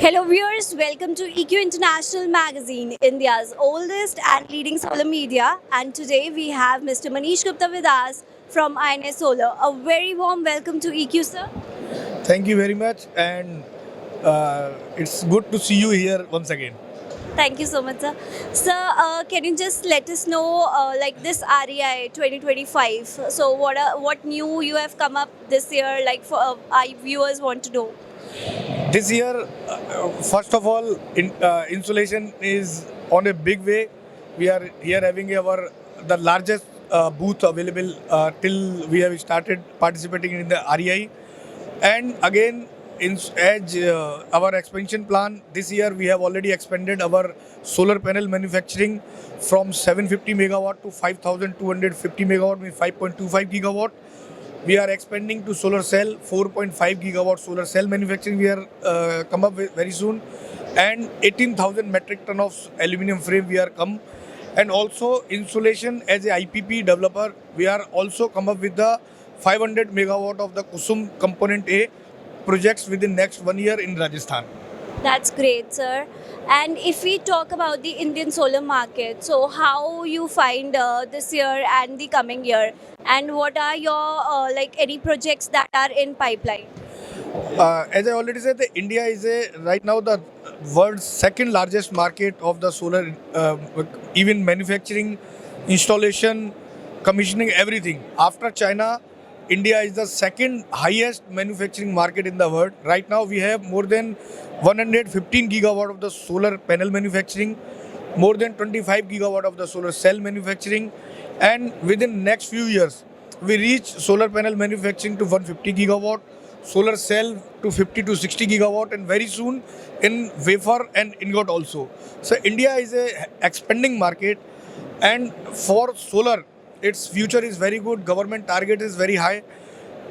Hello viewers, welcome to EQ International Magazine, India's oldest and leading solar media. And today we have Mr. Manish Gupta with us from INS Solar. A very warm welcome to EQ, sir. Thank you very much, and it's good to see you here once again. Thank you so much, sir. Sir, can you just let us know, like this REI 2025? So, what new you have come up this year? Like for our viewers want to know. This year, first of all, insulation is on a big way. We are here having the largest booth available till we have started participating in the REI. And again, as our expansion plan, this year we have already expanded our solar panel manufacturing from 750 megawatt to 5250 megawatt with 5.25 gigawatt. We are expanding to solar cell, 4.5 gigawatt solar cell manufacturing. We are come up with very soon, and 18,000 metric ton of aluminum frame we are come, and also insulation as a IPP developer. We are also come up with the 500 megawatt of the Kusum component A projects within next 1 year in Rajasthan. That's great, sir. And if we talk about the Indian solar market, so how you find this year and the coming year, and what are your like any projects that are in pipeline? As I already said, India is right now the world's second largest market of the solar, even manufacturing, installation, commissioning, everything. After China, India is the second highest manufacturing market in the world. Right now, we have more than 115 gigawatt of the solar panel manufacturing, more than 25 gigawatt of the solar cell manufacturing, and within next few years, we reach solar panel manufacturing to 150 gigawatt, solar cell to 50 to 60 gigawatt, and very soon in wafer and ingot also. So India is a expanding market, and for solar, its future is very good. Government target is very high.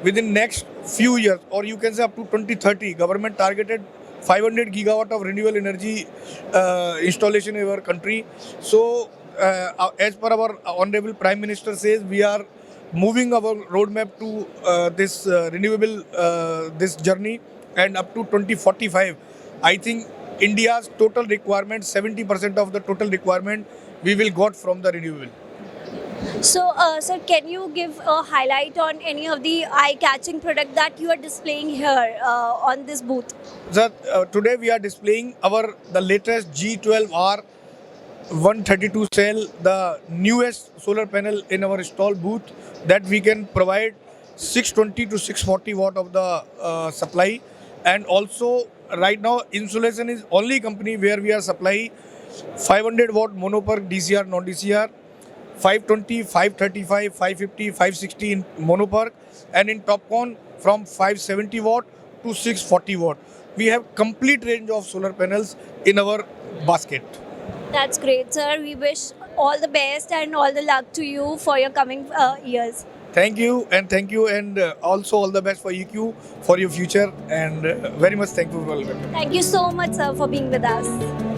Within next few years, or you can say up to 2030, government targeted 500 gigawatt of renewable energy installation in our country. So, as per our honorable Prime Minister says, we are moving our roadmap to this renewable this journey, and up to 2045, I think India's total requirement, 70% of the total requirement, we will got from the renewable. So, sir, can you give a highlight on any of the eye-catching product that you are displaying here on this booth? Sir, today we are displaying the latest G12R 132 cell, the newest solar panel in our stall booth, that we can provide 620 to 640 watt of the supply. And also right now insulation is only company where we are supply 500 watt monoperk DCR non DCR, 520, 535, 550, 560 in monoperk, and in TopCon from 570 watt to 640 watt. We have complete range of solar panels in our basket. That's great, sir. We wish all the best and all the luck to you for your coming years. Thank you, and also all the best for EQ for your future, and very much thankful for all of it. Thank you so much, sir, for being with us.